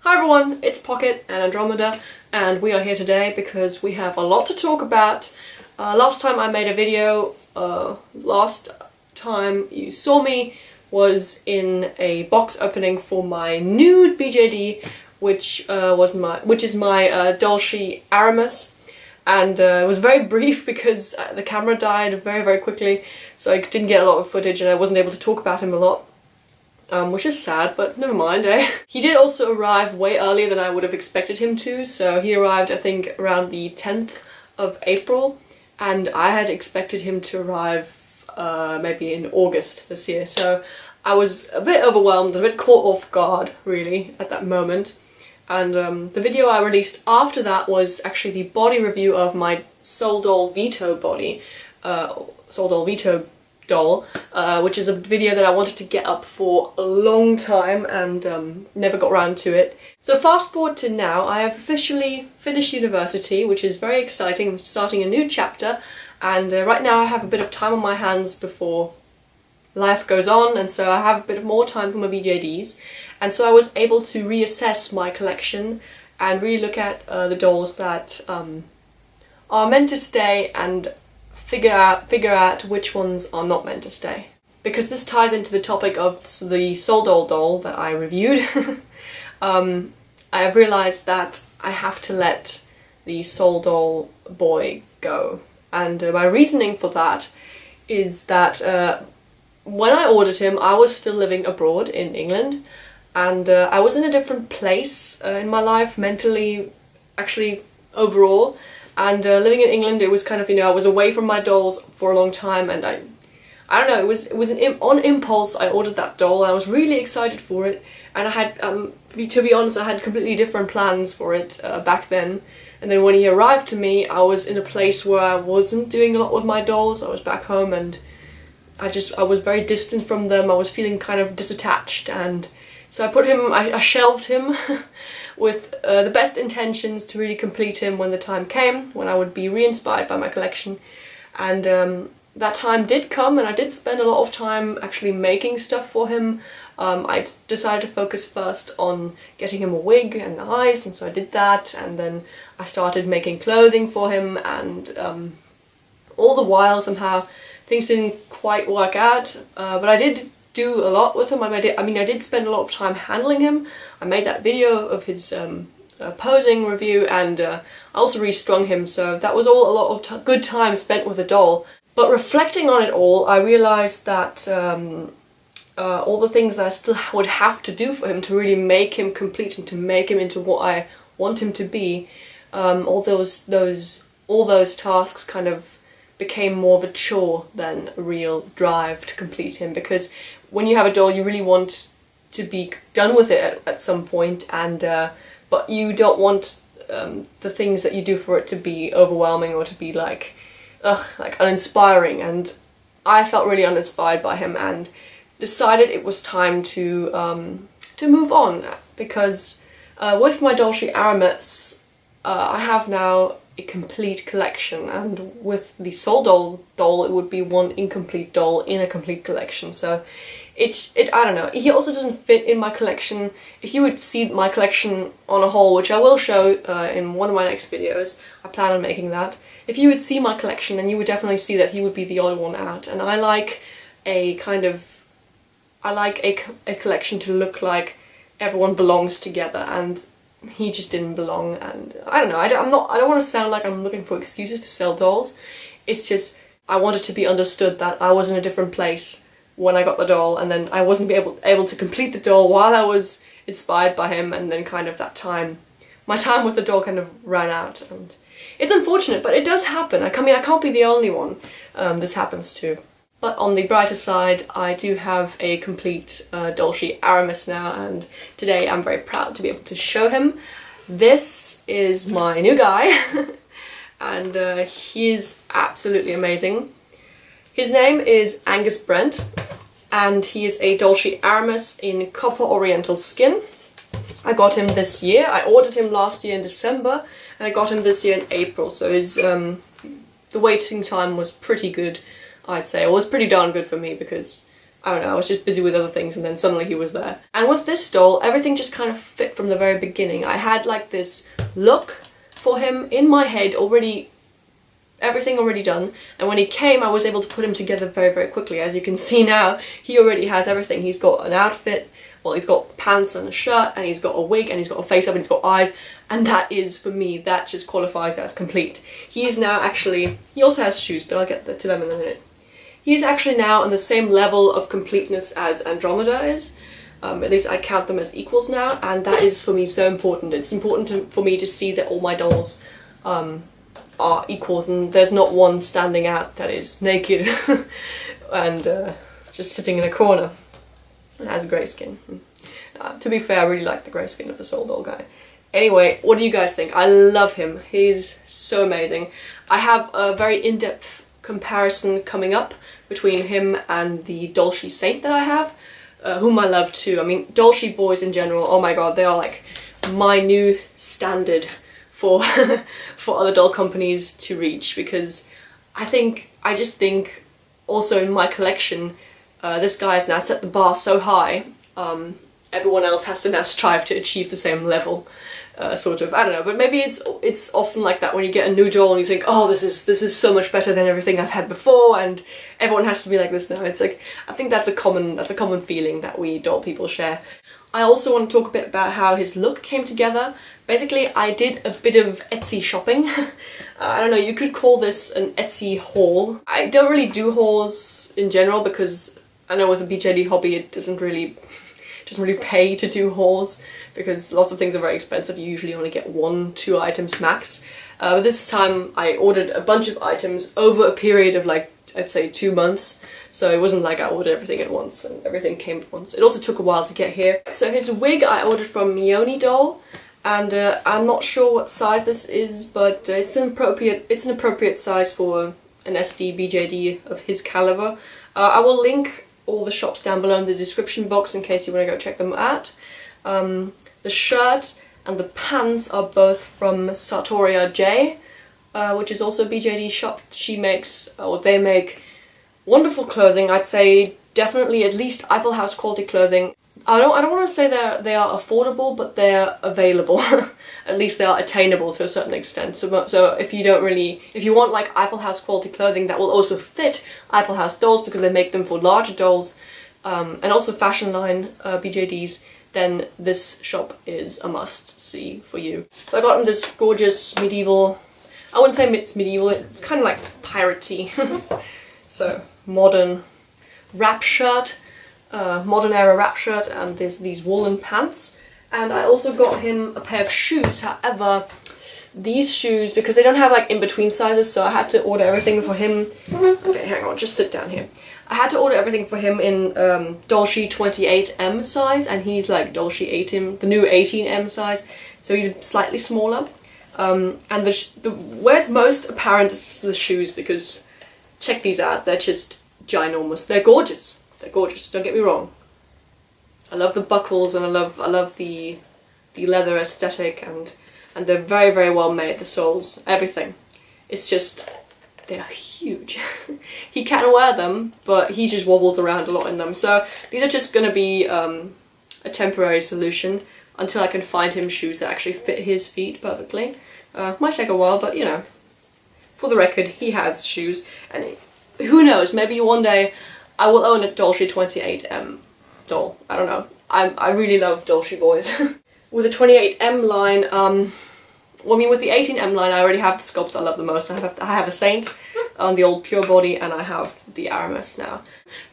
Hi everyone, it's Pocket and Andromeda, and we are here today because we have a lot to talk about. Last time I made a video, last time you saw me was in a box opening for my nude BJD, which is my Dolce Aramis, and it was very brief because the camera died very quickly, so I didn't get a lot of footage and I wasn't able to talk about him a lot. Which is sad, but never mind, eh? He did also arrive way earlier than I would have expected him to, so he arrived I think around the 10th of April, and I had expected him to arrive maybe in August this year, so I was a bit overwhelmed, a bit caught off guard really at that moment. And the video I released after that was actually the body review of my SartoriaJ Vito body, SartoriaJ Vito doll, which is a video that I wanted to get up for a long time and never got around to it. So fast forward to now, I have officially finished university, which is very exciting. I'm starting a new chapter, and right now I have a bit of time on my hands before life goes on, and so I have a bit more time for my BJDs, and so I was able to reassess my collection and really look at the dolls that are meant to stay and figure out which ones are not meant to stay. Because this ties into the topic of the SartoriaJ doll that I reviewed. I have realised that I have to let the SartoriaJ boy go. And my reasoning for that is that when I ordered him, I was still living abroad in England, and I was in a different place in my life, mentally, actually, overall. And living in England, it was kind of, you know, I was away from my dolls for a long time, and I don't know, it was on impulse I ordered that doll, and I was really excited for it, and I had, to be honest, I had completely different plans for it back then. And then when he arrived to me, I was in a place where I wasn't doing a lot with my dolls. I was back home, and I was very distant from them. I was feeling kind of disattached, and so I shelved him with the best intentions to really complete him when the time came, when I would be re-inspired by my collection. And that time did come, and I did spend a lot of time actually making stuff for him. I decided to focus first on getting him a wig and eyes, and so I did that, and then I started making clothing for him, and all the while somehow things didn't quite work out, but I did do a lot with him. I did spend a lot of time handling him. I made that video of his posing review, and I also restrung him, so that was all a lot of good time spent with a doll. But reflecting on it all, I realised that all the things that I still would have to do for him to really make him complete and to make him into what I want him to be, all those tasks kind of became more of a chore than a real drive to complete him, because when you have a doll you really want to be done with it at some point, and but you don't want the things that you do for it to be overwhelming or to be like uninspiring. And I felt really uninspired by him and decided it was time to move on, because with my Dolce Aramis I have now a complete collection, and with the SartoriaJ doll it would be one incomplete doll in a complete collection. So I don't know, he also doesn't fit in my collection. If you would see my collection on a whole, which I will show in one of my next videos, I plan on making that. If you would see my collection, then you would definitely see that he would be the odd one out, and I like a collection to look like everyone belongs together, and he just didn't belong. And I don't know, I don't want to sound like I'm looking for excuses to sell dolls. It's just I wanted to be understood that I was in a different place when I got the doll, and then I wasn't able to complete the doll while I was inspired by him, and then kind of my time with the doll kind of ran out. And it's unfortunate, but it does happen. I mean, I can't be the only one this happens to. But on the brighter side, I do have a complete Dolce Aramis now, and today I'm very proud to be able to show him. This is my new guy, and he is absolutely amazing. His name is Angus Brent, and he is a Dolce Aramis in Copper Oriental Skin. I got him this year. I ordered him last year in December, and I got him this year in April, so his the waiting time was pretty good, I'd say. It was pretty darn good for me, because I don't know, I was just busy with other things and then suddenly he was there. And with this doll, everything just kind of fit from the very beginning. I had like this look for him in my head already, everything already done, and when he came I was able to put him together very, very quickly. As you can see now, he already has everything. He's got an outfit, well, he's got pants and a shirt, and he's got a wig, and he's got a face up, and he's got eyes, and that is, for me, that just qualifies as complete. He's now actually, he also has shoes, but I'll get to them in a minute. He's actually now on the same level of completeness as Andromeda is. At least I count them as equals now, and that is for me so important. It's important for me to see that all my dolls are equals and there's not one standing out that is naked and just sitting in a corner and has grey skin. To be fair, I really like the grey skin of the Soul Doll guy. Anyway, what do you guys think? I love him. He's so amazing. I have a very in-depth comparison coming up between him and the Dolce Saint that I have, whom I love too. I mean, Dolce boys in general, oh my god, they are like my new standard for for other doll companies to reach, because I just think also in my collection this guy has now set the bar so high, everyone else has to now strive to achieve the same level, sort of. I don't know, but maybe it's often like that when you get a new doll and you think, oh, this is so much better than everything I've had before, and everyone has to be like this now. It's like, I think that's a common feeling that we doll people share. I also want to talk a bit about how his look came together. Basically, I did a bit of Etsy shopping. I don't know, you could call this an Etsy haul. I don't really do hauls in general because I know with a BJD hobby it doesn't really pay to do hauls because lots of things are very expensive. You usually only get 1-2 items max. But this time I ordered a bunch of items over a period of like, I'd say 2 months. So it wasn't like I ordered everything at once and everything came at once. It also took a while to get here. So his wig I ordered from MiyoniDoll, and I'm not sure what size this is, but it's an appropriate size for an SD BJD of his caliber. I will link all the shops down below in the description box in case you want to go check them out. The shirt and the pants are both from SartoriaJ, which is also a BJD shop. She makes, or they make, wonderful clothing. I'd say definitely at least Apple House quality clothing. I don't want to say they are affordable, but they're available. At least they are attainable to a certain extent. So if you want like Apple House quality clothing that will also fit Apple House dolls, because they make them for larger dolls, and also fashion line BJDs, then this shop is a must-see for you. So I got them this gorgeous medieval, I wouldn't say it's medieval, it's kind of like piratey. So modern wrap shirt, modern era wrap shirt, and there's these woolen pants. And I also got him a pair of shoes. However, these shoes, because they don't have like in-between sizes, so I had to order everything for him. Okay, hang on, just sit down here. I had to order everything for him in Dolce 28M size, and he's like Dolce 18, the new 18M size, so he's slightly smaller. And where it's most apparent is the shoes, because check these out, they're just ginormous. They're gorgeous. They're gorgeous, don't get me wrong. I love the buckles and I love the leather aesthetic, and they're very, very well made, the soles, everything. It's just, they're huge. He can wear them, but he just wobbles around a lot in them. So these are just going to be a temporary solution until I can find him shoes that actually fit his feet perfectly. Might take a while, but you know, for the record, he has shoes, and who knows, maybe one day I will own a Dolce 28M doll. I don't know. I really love Dolce boys. With the 28M line, well, I mean, with the 18M line, I already have the sculpt I love the most. I have a Saint on the old Pure Body, and I have the Aramis now.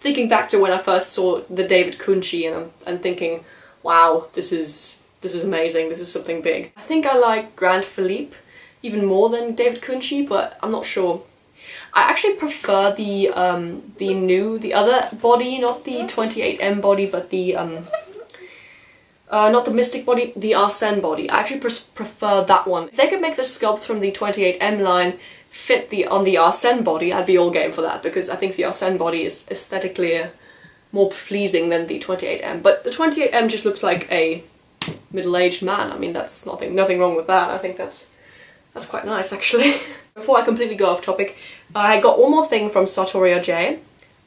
Thinking back to when I first saw the David Kunchi, and thinking, wow, this is amazing. This is something big. I think I like Grand Philippe even more than David Kunchi, but I'm not sure. I actually prefer the other body, not the 28M body, but the not the Mystic body, the Arsene body. I actually prefer that one. If they could make the sculpts from the 28M line fit on the Arsene body, I'd be all game for that, because I think the Arsene body is aesthetically more pleasing than the 28M. But the 28M just looks like a middle-aged man. I mean, that's nothing wrong with that. I think that's quite nice, actually. Before I completely go off topic, I got one more thing from SartoriaJ.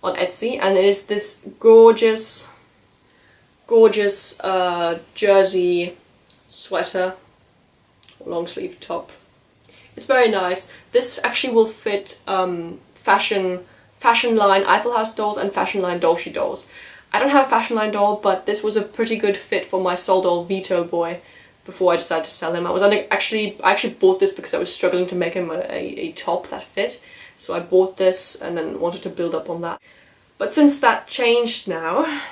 on Etsy, and it is this gorgeous, gorgeous jersey sweater, long sleeve top. It's very nice. This actually will fit fashion line House dolls and fashion line Dolce dolls. I don't have a fashion line doll, but this was a pretty good fit for my soul doll Vito boy before I decided to sell him. I actually bought this because I was struggling to make him a top that fit. So I bought this and then wanted to build up on that. But since that changed now,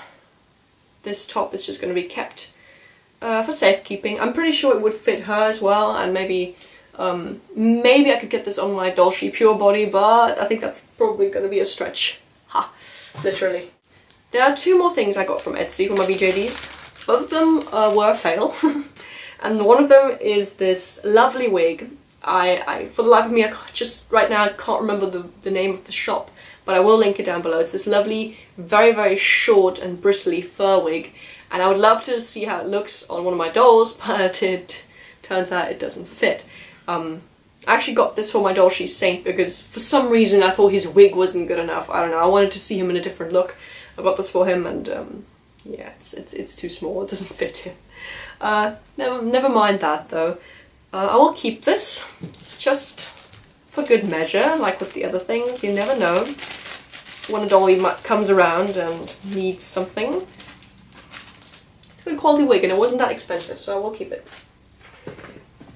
this top is just going to be kept for safekeeping. I'm pretty sure it would fit her as well, and maybe I could get this on my Dolce Pure body, but I think that's probably going to be a stretch. Ha! Literally. There are two more things I got from Etsy for my BJDs. Both of them were a fail. And one of them is this lovely wig. I for the life of me, right now I can't remember the name of the shop, but I will link it down below. It's this lovely, very, very short and bristly fur wig, and I would love to see how it looks on one of my dolls, but it turns out it doesn't fit. I actually got this for my Dolce Saint because for some reason I thought his wig wasn't good enough. I don't know, I wanted to see him in a different look. I got this for him, and yeah, it's too small, it doesn't fit him. Never mind that though. I will keep this, just for good measure, like with the other things. You never know when a dolly comes around and needs something. It's a good quality wig and it wasn't that expensive, so I will keep it.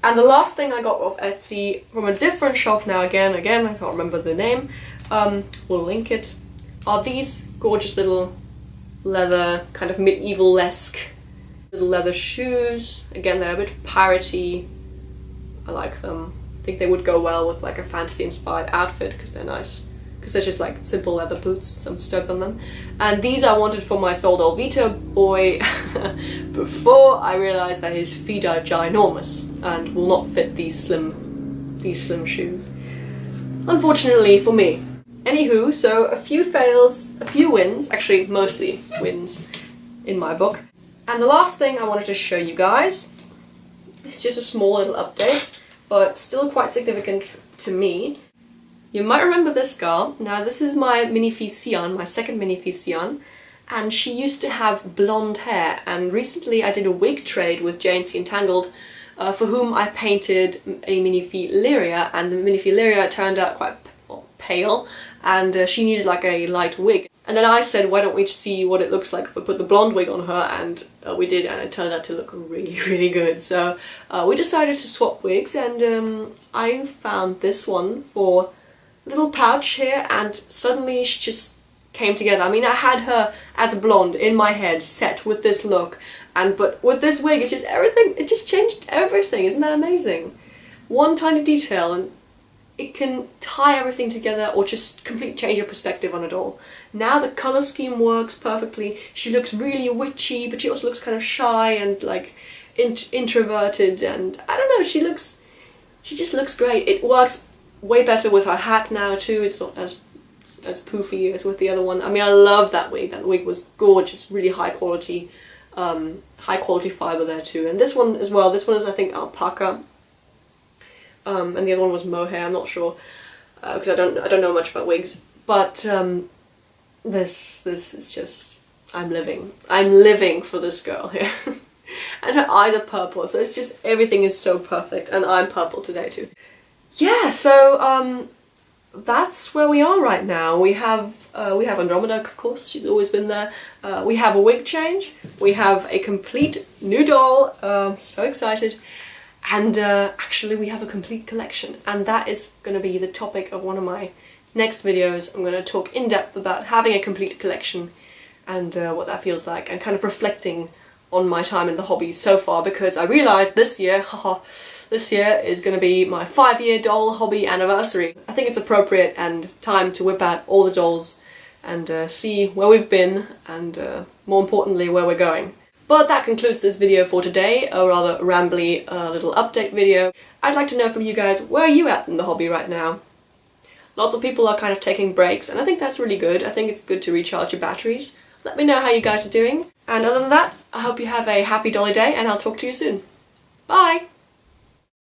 And the last thing I got off Etsy from a different shop now, again, I can't remember the name, we'll link it, are these gorgeous little leather, kind of medieval-esque little leather shoes. Again, they're a bit piratey. I like them. I think they would go well with like a fantasy-inspired outfit because they're nice. Because they're just like simple leather boots, some studs on them. And these I wanted for my soul doll Vito boy before I realised that his feet are ginormous and will not fit these slim shoes. Unfortunately for me. Anywho, so a few fails, a few wins, actually mostly wins in my book. And the last thing I wanted to show you guys, it's just a small little update, but still quite significant to me. You might remember this girl. Now this is my minifee Sion, my second minifee Sion, and she used to have blonde hair, and recently I did a wig trade with JNC Entangled, for whom I painted a minifee Lyria, and the minifee Lyria turned out quite pale, and she needed like a light wig. And then I said, why don't we see what it looks like if we put the blonde wig on her, and we did, and it turned out to look really, really good. So we decided to swap wigs, and I found this one for a little pouch here, and suddenly she just came together. I mean, I had her as a blonde in my head, set with this look, but with this wig, it's just everything, it just changed everything. Isn't that amazing? One tiny detail, and it can tie everything together or just completely change your perspective on a doll. Now the colour scheme works perfectly. She looks really witchy, but she also looks kind of shy and like introverted, and I don't know, she just looks great. It works way better with her hat now too. It's not as poofy as with the other one. I mean, I love that wig. That wig was gorgeous, really high quality fibre there too. And this one as well, this one is I think alpaca. And the other one was mohair, I'm not sure, because I don't know much about wigs, but this is just, I'm living for this girl here. And her eyes are purple, so it's just, everything is so perfect, and I'm purple today too. Yeah, so that's where we are right now. We have Andromeda, of course, she's always been there. We have a wig change, we have a complete new doll, so excited. And actually we have a complete collection, and that is going to be the topic of one of my next videos. I'm going to talk in depth about having a complete collection and what that feels like, and kind of reflecting on my time in the hobby so far, because I realised this year, this year is going to be my 5-year doll hobby anniversary. I think it's appropriate and time to whip out all the dolls and see where we've been, and more importantly where we're going. But that concludes this video for today, a rather rambly little update video. I'd like to know from you guys, where are you at in the hobby right now? Lots of people are kind of taking breaks, and I think that's really good. I think it's good to recharge your batteries. Let me know how you guys are doing. And other than that, I hope you have a happy dolly day, and I'll talk to you soon. Bye!